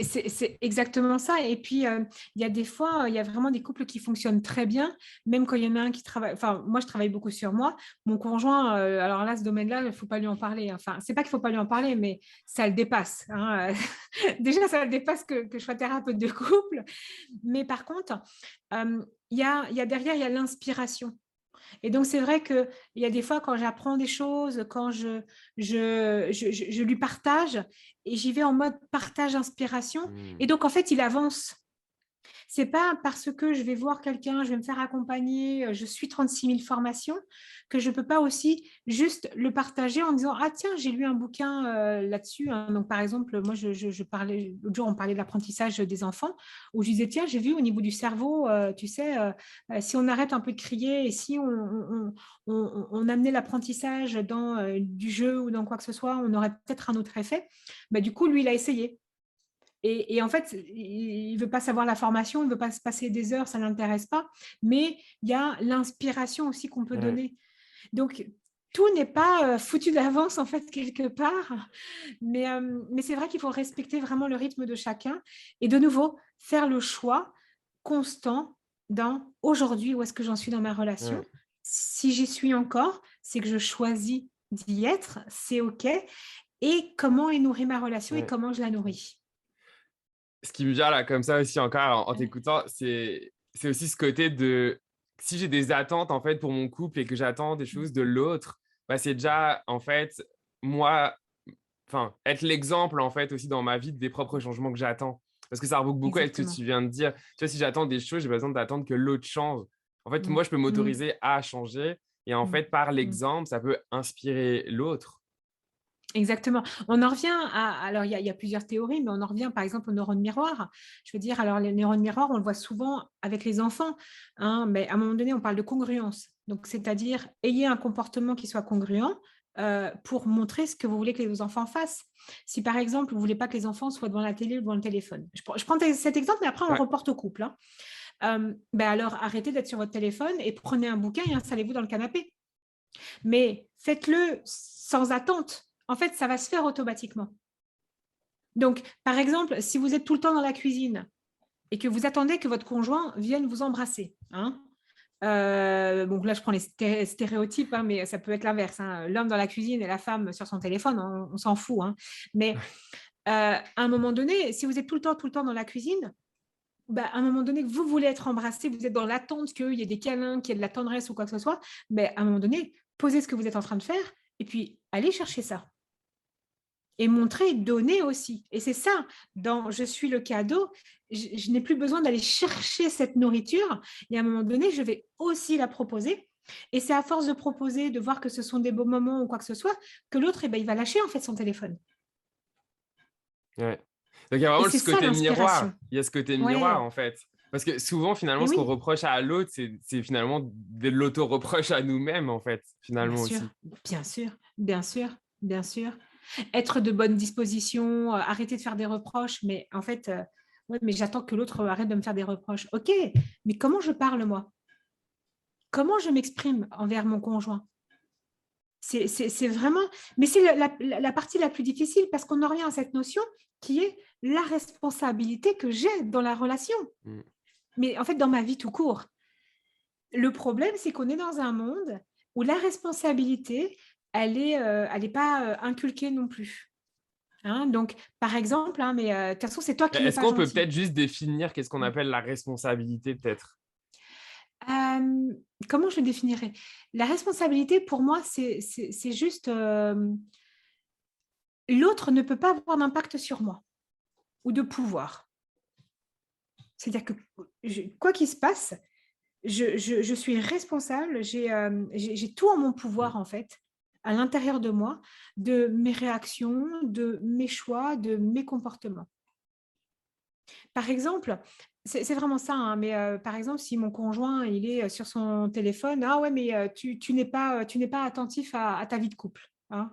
C'est exactement ça. Et puis, il y a des fois, il y a vraiment des couples qui fonctionnent très bien, même quand il y en a un qui travaille. Enfin, moi, je travaille beaucoup sur moi. Mon conjoint, alors là, ce domaine-là, il ne faut pas lui en parler. Enfin, c'est pas qu'il ne faut pas lui en parler, mais ça le dépasse, hein. Déjà, ça le dépasse que je sois thérapeute de couple. Mais par contre, il y a derrière, il y a l'inspiration. Et donc, c'est vrai qu'il y a des fois, quand j'apprends des choses, quand je lui partage, et j'y vais en mode partage-inspiration. Hmm. Et donc, en fait, il avance. C'est pas parce que je vais voir quelqu'un, je vais me faire accompagner, je suis 36 000 formations, que je peux pas aussi juste le partager en disant ah tiens j'ai lu un bouquin là-dessus, hein. Donc par exemple moi je parlais l'autre jour on parlait de l'apprentissage des enfants où je disais tiens j'ai vu au niveau du cerveau tu sais si on arrête un peu de crier et si on amenait l'apprentissage dans du jeu ou dans quoi que ce soit on aurait peut-être un autre effet. Bah, du coup lui il a essayé. Et en fait, il ne veut pas savoir la formation, il ne veut pas se passer des heures, ça ne l'intéresse pas. Mais il y a l'inspiration aussi qu'on peut Ouais. donner. Donc, tout n'est pas foutu d'avance, en fait, quelque part. Mais c'est vrai qu'il faut respecter vraiment le rythme de chacun. Et de nouveau, faire le choix constant dans aujourd'hui, où est-ce que j'en suis dans ma relation. Ouais. Si j'y suis encore, c'est que je choisis d'y être, c'est OK. Et comment est nourrie ma relation et Ouais. comment je la nourris. Ce qui me vient là, comme ça aussi encore en t'écoutant, c'est aussi ce côté de si j'ai des attentes en fait pour mon couple et que j'attends des choses de l'autre, bah, c'est déjà en fait moi, enfin être l'exemple en fait aussi dans ma vie des propres changements que j'attends. Parce que ça reboucle beaucoup avec ce que Exactement. tu viens de dire. Tu vois, si j'attends des choses, j'ai besoin d'attendre que l'autre change. En fait, Mm, moi, je peux mm, m'autoriser à changer et en mm, fait, par mm. l'exemple, ça peut inspirer l'autre. Exactement. On en revient à, alors il y a plusieurs théories, mais on en revient par exemple aux neurones miroirs. Je veux dire, alors les neurones miroirs, on le voit souvent avec les enfants, hein, mais à un moment donné, on parle de congruence. Donc, c'est-à-dire, ayez un comportement qui soit congruent pour montrer ce que vous voulez que les enfants fassent. Si par exemple, vous ne voulez pas que les enfants soient devant la télé ou devant le téléphone. Je prends cet exemple, mais après, on le Ouais, reporte au couple, hein. Ben alors, arrêtez d'être sur votre téléphone et prenez un bouquin et installez-vous dans le canapé. Mais faites-le sans attente. En fait, ça va se faire automatiquement. Donc, par exemple, si vous êtes tout le temps dans la cuisine et que vous attendez que votre conjoint vienne vous embrasser, hein, donc là, je prends les stéréotypes, hein, mais ça peut être l'inverse, hein. L'homme dans la cuisine et la femme sur son téléphone, on s'en fout, hein. Mais à un moment donné, si vous êtes tout le temps dans la cuisine, bah, à un moment donné que vous voulez être embrassé, vous êtes dans l'attente qu'il y ait des câlins, qu'il y ait de la tendresse ou quoi que ce soit, mais à un moment donné, posez ce que vous êtes en train de faire et puis allez chercher ça. Et montrer, donner aussi. Et c'est ça, dans Je suis le cadeau, je n'ai plus besoin d'aller chercher cette nourriture. Et à un moment donné, je vais aussi la proposer. Et c'est à force de proposer, de voir que ce sont des beaux moments ou quoi que ce soit, que l'autre, eh ben, il va lâcher en fait son téléphone. ouais. Donc, il y a Et vraiment c'est ce ça côté miroir. l'inspiration. Il y a ce côté miroir, Ouais, en fait. Parce que souvent, finalement, et ce qu'on oui, reproche à l'autre, c'est finalement de l'auto-reproche à nous-mêmes, en fait, bien finalement sûr, aussi. bien sûr, bien sûr, bien sûr. Être de bonne disposition, arrêter de faire des reproches, mais en fait, ouais, mais j'attends que l'autre arrête de me faire des reproches. Ok, mais comment je parle moi? Comment je m'exprime envers mon conjoint? C'est vraiment, mais c'est la partie la plus difficile parce qu'on en revient à cette notion qui est la responsabilité que j'ai dans la relation, Mm. mais en fait dans ma vie tout court. Le problème, c'est qu'on est dans un monde où la responsabilité, elle est pas inculquée non plus. Hein. Donc, par exemple, hein, mais de toute façon, c'est toi qui n'es Est-ce pas qu'on peut gentil. peut-être juste définir qu'est-ce qu'on appelle la responsabilité, peut-être? Comment je le définirais? La responsabilité, pour moi, c'est juste l'autre ne peut pas avoir d'impact sur moi ou de pouvoir. C'est-à-dire que quoi qu'il se passe, je suis responsable, j'ai tout en mon pouvoir, en fait, à l'intérieur de moi, de mes réactions, de mes choix, de mes comportements. Par exemple, c'est vraiment ça, hein, mais par exemple, si mon conjoint, il est sur son téléphone, ah ouais, mais tu n'es pas attentif à ta vie de couple. Hein.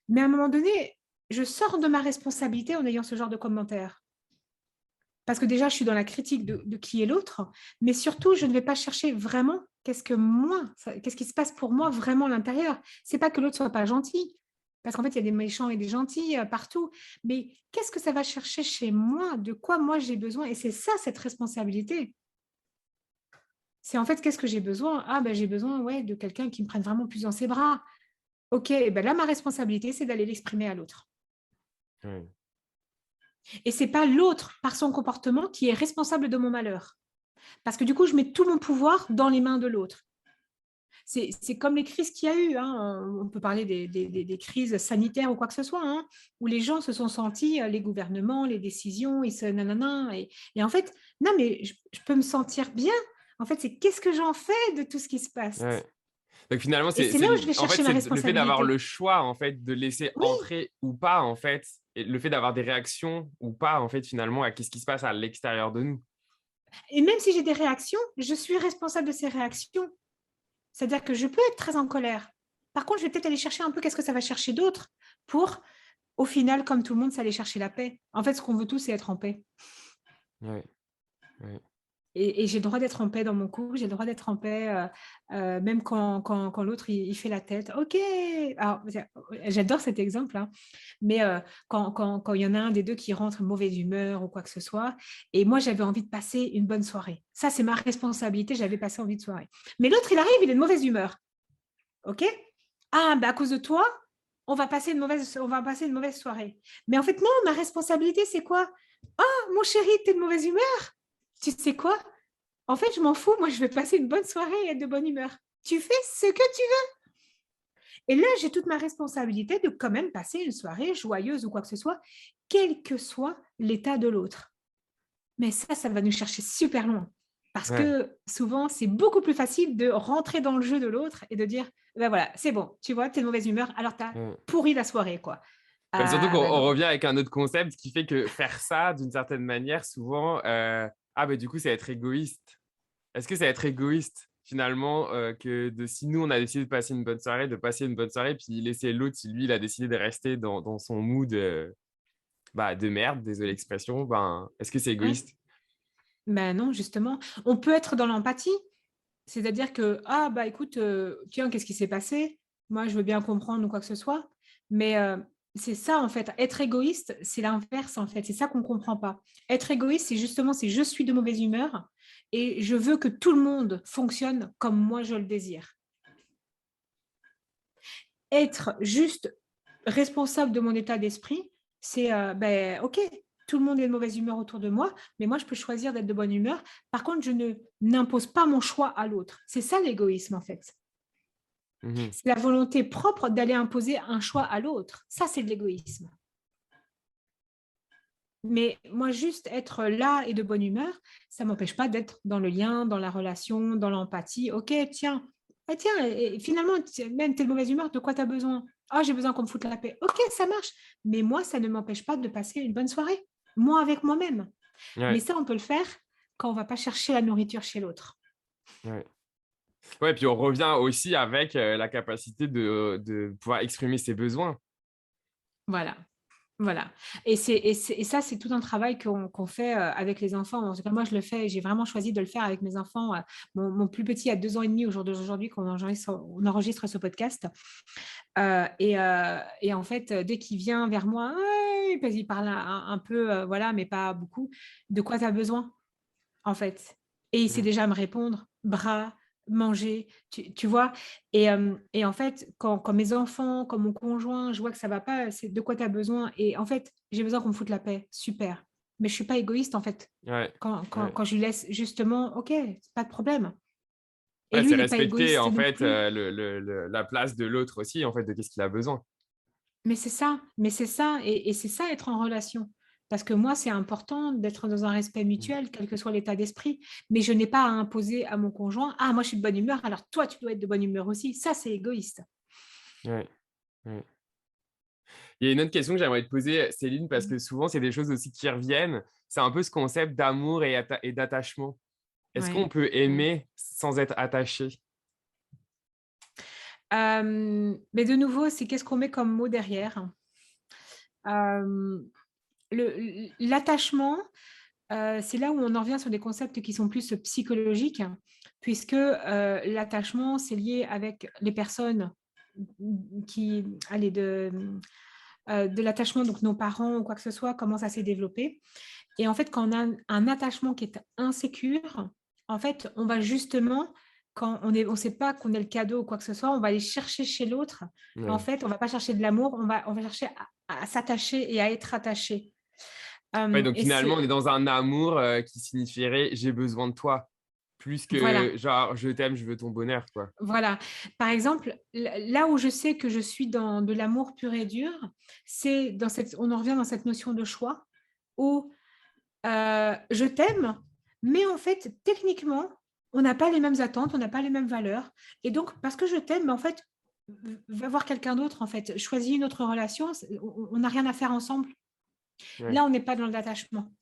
Mais à un moment donné, je sors de ma responsabilité en ayant ce genre de commentaires. Parce que déjà, je suis dans la critique de qui est l'autre, mais surtout, je ne vais pas chercher vraiment qu'est-ce qui se passe pour moi vraiment à l'intérieur. C'est pas que l'autre soit pas gentil, parce qu'en fait, il y a des méchants et des gentils partout, mais qu'est-ce que ça va chercher chez moi, de quoi moi j'ai besoin, et c'est ça, cette responsabilité. C'est en fait, qu'est-ce que j'ai besoin? Ah, ben, j'ai besoin ouais, de quelqu'un qui me prenne vraiment plus dans ses bras. Ok, ben là, ma responsabilité, c'est d'aller l'exprimer à l'autre. Oui. Et c'est pas l'autre, par son comportement, qui est responsable de mon malheur. Parce que du coup, je mets tout mon pouvoir dans les mains de l'autre. C'est comme les crises qu'il y a eu. Hein. On peut parler des crises sanitaires ou quoi que ce soit, hein, où les gens se sont sentis, les gouvernements, les décisions, ils se nanana. Et en fait, non, mais je peux me sentir bien. En fait, c'est qu'est-ce que j'en fais de tout ce qui se passe. Ouais. Donc finalement, Et c'est là où je vais en fait, chercher ma c'est le fait d'avoir le responsabilité. choix, en fait, de laisser Oui, entrer ou pas, en fait, et le fait d'avoir des réactions ou pas, en fait, finalement, à qu'est-ce qui se passe à l'extérieur de nous. et même si j'ai des réactions, je suis responsable de ces réactions. C'est-à-dire que je peux être très en colère. Par contre, je vais peut-être aller chercher un peu qu'est-ce que ça va chercher d'autre pour, au final, comme tout le monde, ça aller chercher la paix. En fait, ce qu'on veut tous, c'est être en paix. Ouais, ouais. Et j'ai le droit d'être en paix dans mon couple, j'ai le droit d'être en paix, même quand l'autre, il fait la tête. OK. Alors, j'adore cet exemple, hein, mais quand il y en a un des deux qui rentre mauvaise humeur ou quoi que ce soit, et moi, j'avais envie de passer une bonne soirée. Ça, c'est ma responsabilité, j'avais passé envie de soirée. Mais l'autre, il arrive, il est de mauvaise humeur. OK. Ah, bah, à cause de toi, on va passer une mauvaise soirée. Mais en fait, non, ma responsabilité, c'est quoi? Oh, mon chéri, t'es de mauvaise humeur. Tu sais quoi? En fait, je m'en fous. Moi, je vais passer une bonne soirée et être de bonne humeur. Tu fais ce que tu veux. Et là, j'ai toute ma responsabilité de quand même passer une soirée joyeuse ou quoi que ce soit, quel que soit l'état de l'autre. Mais ça va nous chercher super loin. Parce Ouais. que souvent, c'est beaucoup plus facile de rentrer dans le jeu de l'autre et de dire, ben voilà, c'est bon, tu vois, tu es de mauvaise humeur, alors tu as Ouais. pourri la soirée, quoi. Bah, surtout qu'on Ben on non. revient avec un autre concept qui fait que faire ça, d'une certaine manière, souvent, ah, bah, du coup, c'est être égoïste. Est-ce que c'est être égoïste, finalement, que de si nous, on a décidé de passer une bonne soirée, de passer une bonne soirée, puis laisser l'autre, si lui, il a décidé de rester dans son mood bah, de merde, désolé l'expression, ben, est-ce que c'est Ouais. égoïste? Ben non, justement. On peut être dans l'empathie. C'est-à-dire que, ah, bah écoute, tiens, qu'est-ce qui s'est passé? Moi, je veux bien comprendre ou quoi que ce soit. Mais c'est ça, en fait. Être égoïste, c'est l'inverse, en fait. C'est ça qu'on ne comprend pas. Être égoïste, c'est justement, c'est je suis de mauvaise humeur et je veux que tout le monde fonctionne comme moi je le désire. Être juste responsable de mon état d'esprit, c'est, ben, OK, tout le monde est de mauvaise humeur autour de moi, mais moi, je peux choisir d'être de bonne humeur. Par contre, je ne n'impose pas mon choix à l'autre. C'est ça l'égoïsme, en fait. Mhm. C'est la volonté propre d'aller imposer un choix à l'autre. Ça, c'est de l'égoïsme. Mais moi, juste être là et de bonne humeur, ça ne m'empêche pas d'être dans le lien, dans la relation, dans l'empathie. OK, tiens, ah, tiens, et finalement, même tu es de mauvaise humeur, de quoi tu as besoin? Ah, j'ai besoin qu'on me foute la paix. OK, ça marche. Mais moi, ça ne m'empêche pas de passer une bonne soirée, moi avec moi-même. Mais Ouais, ça, on peut le faire quand on ne va pas chercher la nourriture chez l'autre. ouais. Ouais, puis on revient aussi avec la capacité de pouvoir exprimer ses besoins. Voilà. Voilà. Et ça, c'est tout un travail qu'on fait avec les enfants. En tout cas, moi, je le fais. J'ai vraiment choisi de le faire avec mes enfants. Mon plus petit a 2 ans et demi au jour d'aujourd'hui on enregistre ce podcast. Et en fait, dès qu'il vient vers moi, ouais, parce qu'il parle un peu, voilà, mais pas beaucoup, de quoi tu as besoin, en fait. Et il sait Mm. déjà me répondre, bras, manger, tu vois? Et en fait, quand mes enfants, quand mon conjoint, je vois que ça va pas, c'est: «De quoi tu as besoin?» Et en fait, j'ai besoin qu'on me foute la paix. Super. Mais je suis pas égoïste, en fait. Ouais, ouais. Quand je lui laisse justement: «OK, c'est pas de problème». Et Ouais, lui, c'est il est pas respecter égoïste en non fait plus. la place de l'autre aussi, en fait, de qu'est-ce qu'il a besoin. Mais c'est ça et c'est ça être en relation. Parce que moi, c'est important d'être dans un respect Mm. mutuel, quel que soit l'état d'esprit. Mais je n'ai pas à imposer à mon conjoint: «Ah, moi, je suis de bonne humeur, alors toi, tu dois être de bonne humeur aussi». Ça, c'est égoïste. Ouais, ouais. Il y a une autre question que j'aimerais te poser, Céline, parce Mmh. que souvent, c'est des choses aussi qui reviennent. C'est un peu ce concept d'amour et d'attachement. Est-ce qu'on Ouais, peut ouais. aimer sans être attaché? Mais de nouveau, c'est qu'est-ce qu'on met comme mot derrière? Hem, l'attachement, c'est là où on en revient sur des concepts qui sont plus psychologiques, puisque, l'attachement, c'est lié avec les personnes qui allez, de l'attachement, donc nos parents ou quoi que ce soit, comment ça s'est développé. Et en fait, quand on a un attachement qui est insécure, en fait, on va justement, quand on sait pas qu'on est le cadeau ou quoi que ce soit, on va aller chercher chez l'autre. En Ouais. fait, on va pas chercher de l'amour, on va chercher à s'attacher et à être attaché. Ouais, donc Et finalement, on est c'est dans un amour qui signifierait j'ai besoin de toi, plus que voilà. genre je t'aime, je veux ton bonheur, quoi. Voilà. Par exemple, là où je sais que je suis dans de l'amour pur et dur, c'est dans cette on en revient dans cette notion de choix où, je t'aime, mais en fait, techniquement, on n'a pas les mêmes attentes, on n'a pas les mêmes valeurs et donc parce que je t'aime, mais en fait, va voir quelqu'un d'autre, en fait. Choisis une autre relation, on n'a rien à faire ensemble. Ouais. Là, on n'est pas dans l'attachement.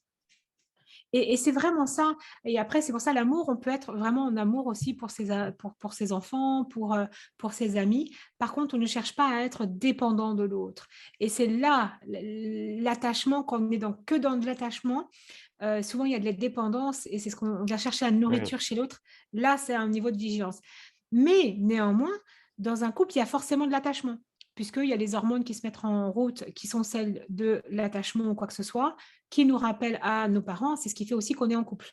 Et c'est vraiment ça. Et après, c'est pour ça l'amour, on peut être vraiment en amour aussi pour ses enfants, pour ses amis. Par contre, on ne cherche pas à être dépendant de l'autre. Et c'est là l'attachement, quand on est que dans de l'attachement, souvent il y a de la dépendance et c'est ce qu'on vient chercher la Ouais. nourriture chez l'autre. Là, c'est un niveau de vigilance. Mais néanmoins, dans un couple, il y a forcément de l'attachement, puisqu'il y a les hormones qui se mettent en route, qui sont celles de l'attachement ou quoi que ce soit, qui nous rappellent à nos parents. C'est ce qui fait aussi qu'on est en couple.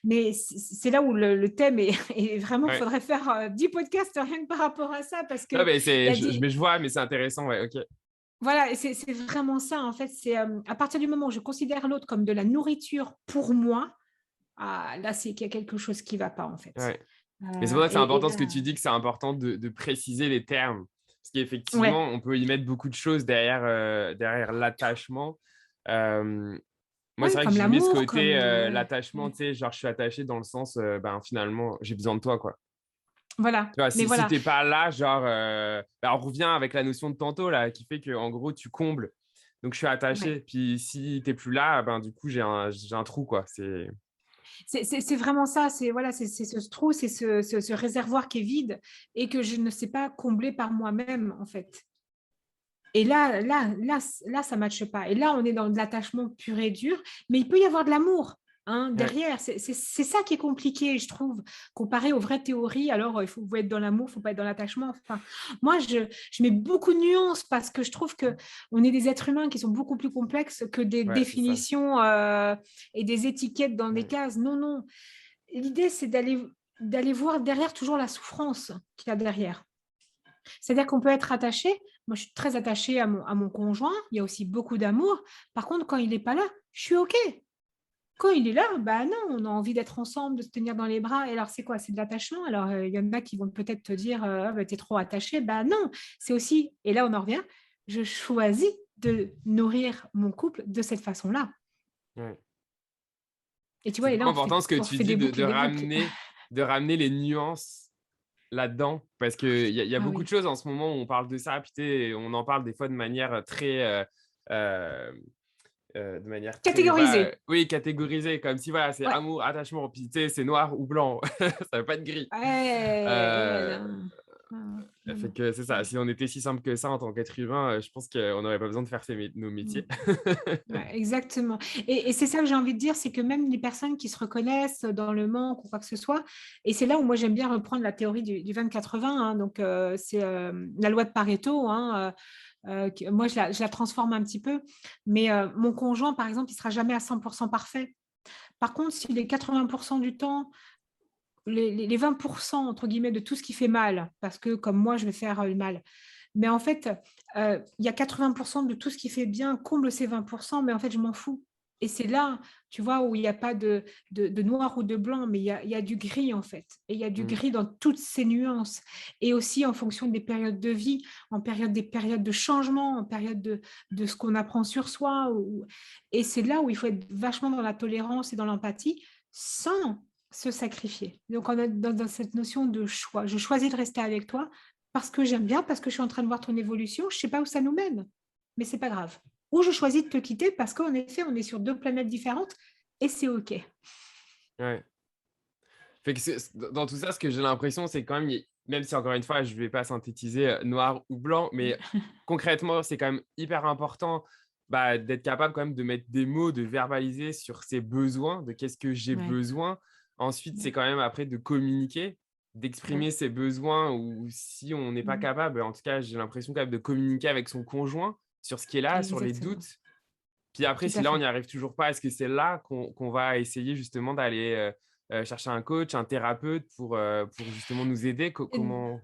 Mais c'est là où le thème est, et vraiment, il Ouais. faudrait faire 10 podcasts rien que par rapport à ça, parce Non, qu'il mais y c'est, a des, mais je vois, mais c'est intéressant, ouais, ok. voilà, et c'est vraiment ça, en fait. C'est à partir du moment où je considère l'autre comme de la nourriture pour moi, ah, là, c'est qu'il y a quelque chose qui ne va pas, en fait. Ouais. Mais c'est pour ça que c'est Et important ce là, que tu dis, que c'est important de préciser les termes. Parce qu'effectivement, ouais, on peut y mettre beaucoup de choses derrière l'attachement. Euh, Moi, c'est ouais, vrai que comme j'y mets ce l'amour, côté comme l'attachement, tu sais, genre je suis attaché dans le sens, ben finalement, j'ai besoin de toi, quoi. voilà. Tu vois, Mais si voilà, t'es pas là, genre, ben, on revient avec la notion de tantôt, là, qui fait que en gros, tu combles. Donc, je suis ouais. attaché. Puis, si t'es plus là, ben du coup, j'ai un trou, quoi. C'est... C'est vraiment ça. C'est voilà, c'est ce trou, c'est ce réservoir qui est vide et que je ne sais pas combler par moi-même, en fait. Et là, ça ne matche pas. Et là, on est dans de l'attachement pur et dur, mais il peut y avoir de l'amour, hein, Ouais, derrière. C'est ça qui est compliqué, je trouve, comparé aux vraies théories. Alors, il faut être dans l'amour, il ne faut pas être dans l'attachement. Enfin, moi, je mets beaucoup de nuances parce que je trouve qu'on est des êtres humains qui sont beaucoup plus complexes que des ouais, c'est ça. définitions et des étiquettes dans des Ouais, cases. Non, non. L'idée, c'est d'aller voir derrière toujours la souffrance qu'il y a derrière. C'est-à-dire qu'on peut être attaché. Moi, je suis très attachée à mon conjoint. Il y a aussi beaucoup d'amour. Par contre, quand il n'est pas là, je suis OK. Quand il est là, bah non, on a envie d'être ensemble, de se tenir dans les bras. Et alors, c'est quoi? C'est de l'attachement. Alors, il y en a qui vont peut-être te dire, ah, bah, t'es trop attaché. Bah non, c'est aussi, et là, on en revient, je choisis de nourrir mon couple de cette façon-là. ouais. Et tu C'est vois, et là, trop important ce que on tu refait dis des boucles et des boucles. de ramener les nuances là-dedans. Parce qu'il y a Ah beaucoup de oui. choses en ce moment où on parle de ça, puis tu sais, on en parle des fois de manière très. Euh, de manière très voilà, Catégoriser. oui, catégorisée, comme si voilà, c'est Ouais. amour, attachement, puis tu sais, c'est noir ou blanc, ça veut pas être gris. Ouais, ouais, Euh, non. Non, non, Fait non. que c'est ça, si on était si simple que ça en tant qu'être humain, je pense qu'on n'aurait pas besoin de faire nos Mm. métiers. Ouais, exactement. Et c'est ça que j'ai envie de dire, c'est que même les personnes qui se reconnaissent dans le manque ou quoi que ce soit, et c'est là où moi j'aime bien reprendre la théorie du 20-80, hein, donc c'est la loi de Pareto, hein, moi je la transforme un petit peu, mais mon conjoint par exemple, il sera jamais à 100% parfait. Par contre, s'il est 80% du temps les 20% entre guillemets de tout ce qui fait mal, parce que comme moi, je vais faire le mal. Mais en fait, il y a 80% de tout ce qui fait bien, comble ces 20%, mais en fait, je m'en fous. Et c'est là, tu vois, où il n'y a pas de noir ou de blanc, mais il y a du gris, en fait. Et il y a du Mm. gris dans toutes ces nuances. Et aussi en fonction des périodes de vie, des périodes de changement, en période de ce qu'on apprend sur soi. Et c'est là où il faut être vachement dans la tolérance et dans l'empathie, sans se sacrifier. Donc, on est dans cette notion de choix. Je choisis de rester avec toi parce que j'aime bien, parce que je suis en train de voir ton évolution. Je ne sais pas où ça nous mène, mais c'est pas grave. Ou je choisis de te quitter parce qu'en effet, on est sur 2 planètes différentes et c'est OK. Ouais. Fait que dans tout ça, ce que j'ai l'impression, c'est quand même, même si encore une fois, je ne vais pas synthétiser noir ou blanc, mais concrètement, c'est quand même hyper important d'être capable quand même de mettre des mots, de verbaliser sur ses besoins, de qu'est-ce que j'ai Ouais, besoin. Ensuite, c'est ouais, quand même après de communiquer, ouais. d'exprimer ses besoins ou si on n'est pas Mhm. capable, en tout cas, j'ai l'impression quand même de communiquer avec son conjoint sur ce qui est là, sur les Exactement. doutes. Puis après, Tout si à là, on fait. n'y arrive toujours pas, est-ce que c'est là qu'on va essayer justement d'aller chercher un coach, un thérapeute pour justement nous aider? Comment...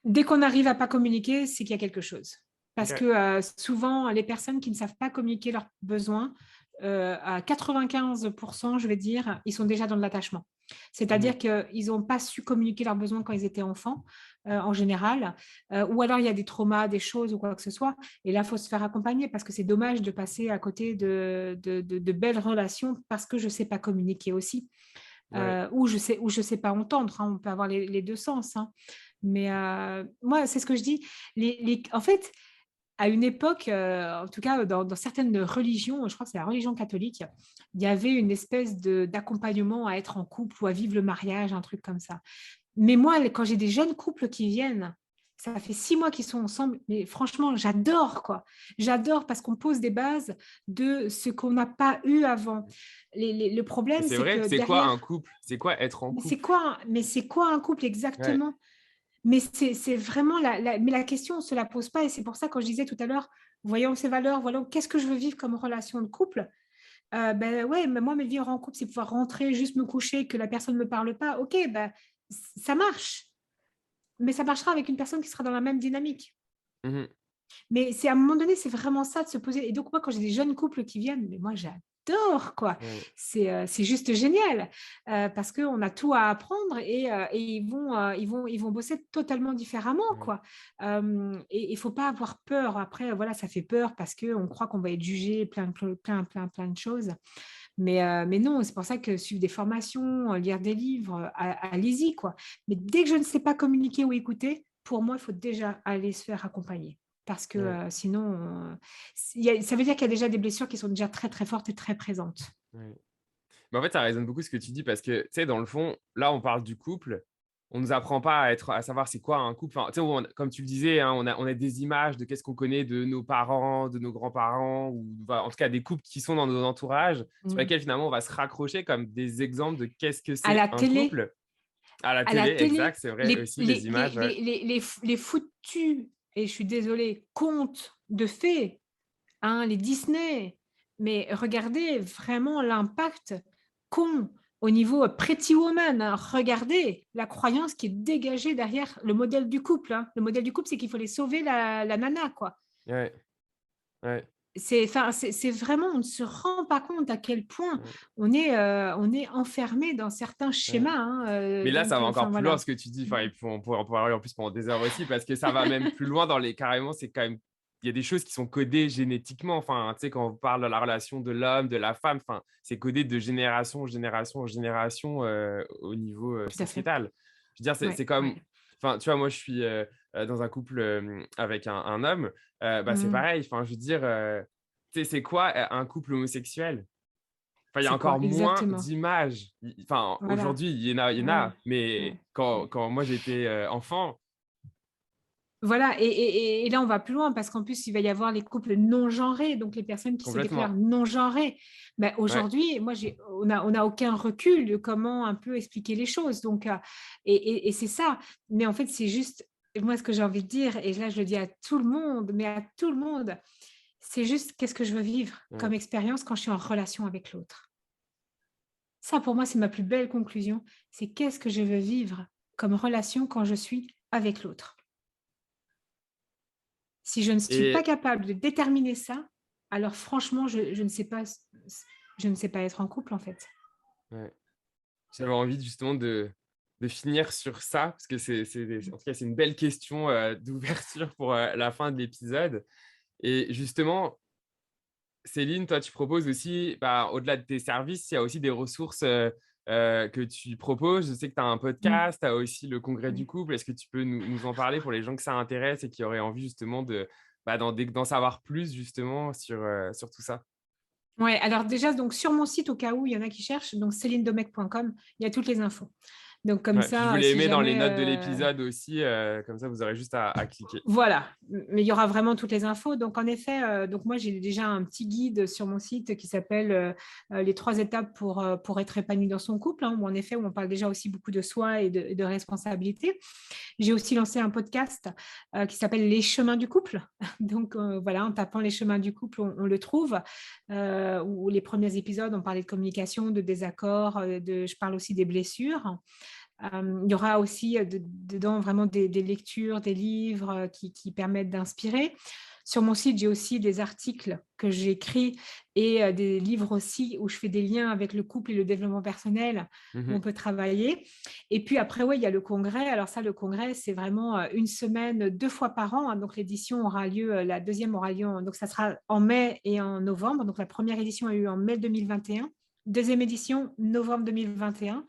Dès qu'on arrive à pas communiquer, c'est qu'il y a quelque chose. Parce Ok. que souvent, les personnes qui ne savent pas communiquer leurs besoins, à 95%, je vais dire, ils sont déjà dans de l'attachement. Mhm. C'est-à-dire qu'ils n'ont pas su communiquer leurs besoins quand ils étaient enfants, en général. Ou alors, il y a des traumas, des choses ou quoi que ce soit. Et là, il faut se faire accompagner parce que c'est dommage de passer à côté de belles relations parce que je ne sais pas communiquer aussi. Ouais. Ou je sais pas entendre, hein, on peut avoir les deux sens. Hein. Mais moi, c'est ce que je dis. En fait, à une époque, en tout cas dans certaines religions, je crois que c'est la religion catholique, il y avait une espèce d'accompagnement à être en couple ou à vivre le mariage, un truc comme ça. Mais moi, quand j'ai des jeunes couples qui viennent, ça fait 6 mois qu'ils sont ensemble, mais franchement, j'adore, quoi. J'adore parce qu'on pose des bases de ce qu'on n'a pas eu avant. Le Mais problème, c'est c'est vrai, que c'est quoi un derrière, couple? C'est quoi être en couple? mais c'est quoi un couple Ouais. exactement? Mais c'est vraiment mais la question, on ne se la pose pas. Et c'est pour ça, quand je disais tout à l'heure, voyons ses valeurs, voyons qu'est-ce que je veux vivre comme relation de couple. Ben ouais, mais moi, me vivre en couple, c'est pouvoir rentrer, juste me coucher, que la personne ne me parle pas. Ok, ben, ça marche. Mais ça marchera avec une personne qui sera dans la même dynamique. Mhm. Mais c'est à un moment donné, c'est vraiment ça de se poser. Et donc, moi, quand j'ai des jeunes couples qui viennent, mais moi, j'adore, quoi. Ouais. C'est juste génial parce qu'on a tout à apprendre et ils vont bosser totalement différemment, Ouais. quoi. Et il ne faut pas avoir peur. Après, voilà, ça fait peur parce qu'on croit qu'on va être jugé, plein de choses. Mais non, c'est pour ça que suivre des formations, lire des livres, allez-y, quoi. Mais dès que je ne sais pas communiquer ou écouter, pour moi, il faut déjà aller se faire accompagner. Parce que Ouais. sinon, ça veut dire qu'il y a déjà des blessures qui sont déjà très, très fortes et très présentes. Ouais. Mais en fait, ça résonne beaucoup ce que tu dis parce que, tu sais, dans le fond, là, on parle du couple. On nous apprend pas à savoir c'est quoi un couple. Enfin, tu sais, comme tu le disais, hein, on a des images de qu'est-ce qu'on connaît de nos parents, de nos grands-parents, ou en tout cas des couples qui sont dans nos entourages, sur Mm. lesquels finalement on va se raccrocher comme des exemples de qu'est-ce que À c'est la un télé, couple. À la à la télé, exact, télé, c'est vrai aussi, les images, ouais. les foutus, et je suis désolée, contes de fées, hein, les Disney. Mais regardez vraiment l'impact qu'ont au niveau Pretty Woman. Hein. Regardez la croyance qui est dégagée derrière le modèle du couple. Hein. Le modèle du couple, c'est qu'il faut les sauver la nana, quoi. Ouais, ouais, C'est vraiment, on ne se rend pas compte à quel point ouais, on est enfermé dans certains ouais. schémas. Hein, Mais là, ça va enfin encore plus loin voilà. ce que tu dis. Enfin, on pourrait en parler en plus pendant des heures aussi parce que ça va même plus loin dans les carrément. C'est quand même, il y a des choses qui sont codées génétiquement. Enfin, tu sais, quand on parle de la relation de l'homme, de la femme, enfin, c'est codé de génération en génération en génération au niveau Tout à fait. sociétal. Je veux dire, c'est Ouais, comme, ouais. enfin, tu vois, moi, je suis dans un couple avec un homme. C'est Mhm. pareil. Enfin, je veux dire, tu sais, c'est quoi un couple homosexuel? Enfin, il y a C'est quoi encore moins exactement? d'images. Enfin, Voilà. aujourd'hui, il y en Ouais, a. Mais ouais, ouais. quand moi j'étais enfant, Voilà, et là on va plus loin parce qu'en plus il va y avoir les couples non genrés, donc les personnes qui se déclarent complètement. non genrées. Mais Ouais. aujourd'hui, on a aucun recul de comment un peu expliquer les choses. Donc, et c'est ça. Mais en fait, c'est juste, moi ce que j'ai envie de dire, et là je le dis à tout le monde, mais à tout le monde, c'est juste qu'est-ce que je veux vivre Ouais. comme expérience quand je suis en relation avec l'autre. Ça, pour moi, c'est ma plus belle conclusion. C'est qu'est-ce que je veux vivre comme relation quand je suis avec l'autre. Si je ne suis pas Et capable de déterminer ça, alors franchement, je ne sais pas être en couple, en fait. ouais, j'avais envie justement de finir sur ça, parce que en tout cas, c'est une belle question d'ouverture pour la fin de l'épisode. Et justement, Céline, toi, tu proposes aussi, bah, au-delà de tes services, il y a aussi des ressources que tu proposes. Je sais que tu as un Mmh. podcast, tu as aussi le congrès du Mmh. couple. Est-ce que tu peux nous en parler pour les gens que ça intéresse et qui auraient envie justement d'en savoir plus justement sur tout ça? Ouais, alors déjà, donc sur mon site, au cas où il y en a qui cherchent, donc célinedomecq.com, il y a toutes les infos. Donc comme Ouais, puis je vous ça, les si mets dans les jamais, notes de l'épisode aussi, comme ça vous aurez juste à cliquer. voilà, mais il y aura vraiment toutes les infos. Donc, en effet, donc moi, j'ai déjà un petit guide sur mon site qui s'appelle Les 3 étapes pour être épanoui dans son couple, hein, où en effet, où on parle déjà aussi beaucoup de soi et de responsabilité. J'ai aussi lancé un podcast qui s'appelle Les chemins du couple. Donc, voilà, en tapant Les chemins du couple, on le trouve. Où les premiers épisodes, on parlait de communication, de désaccords, je parle aussi des blessures. Il y aura aussi dedans vraiment des lectures, des livres qui permettent d'inspirer. Sur mon site, j'ai aussi des articles que j'écris et des livres aussi où je fais des liens avec le couple et le développement personnel où on Mhm, peut travailler. Et puis après, ouais, il y a le congrès. Alors ça, le congrès, c'est vraiment une semaine, 2 fois par an, hein. Donc l'édition aura lieu, la deuxième aura lieu, donc ça sera en mai et en novembre. Donc la première édition a eu en mai 2021. Deuxième édition, novembre 2021.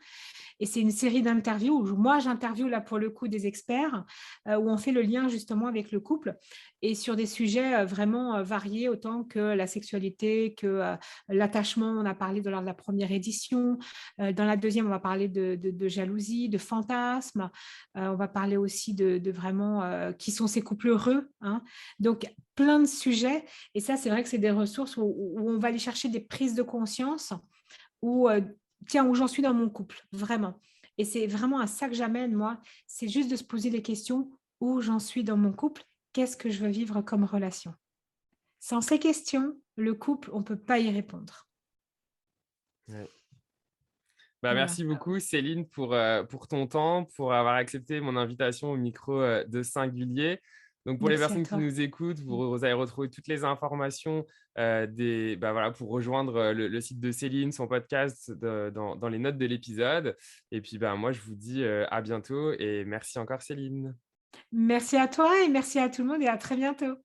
Et c'est une série d'interviews où moi, j'interviewe là pour le coup des experts, où on fait le lien justement avec le couple et sur des sujets vraiment variés, autant que la sexualité, que l'attachement. On a parlé lors de la première édition. Dans la deuxième, on va parler de jalousie, de fantasme. On va parler aussi de vraiment qui sont ces couples heureux, hein. Donc, plein de sujets. Et ça, c'est vrai que c'est des ressources où on va aller chercher des prises de conscience où, tiens, où j'en suis dans mon couple, vraiment. Et c'est vraiment à ça que j'amène, moi. C'est juste de se poser les questions où j'en suis dans mon couple, qu'est-ce que je veux vivre comme relation. Sans ces questions, le couple, on ne peut pas y répondre. ouais. Bah, Voilà. merci beaucoup, Céline, pour ton temps, pour avoir accepté mon invitation au micro de Singulier. Donc, pour les Merci à personnes qui toi. nous écoutent, vous allez retrouver toutes les informations bah, voilà, pour rejoindre le site de Céline, son podcast dans les notes de l'épisode. Et puis, bah, moi, je vous dis à bientôt et merci encore, Céline. Merci à toi et merci à tout le monde et à très bientôt.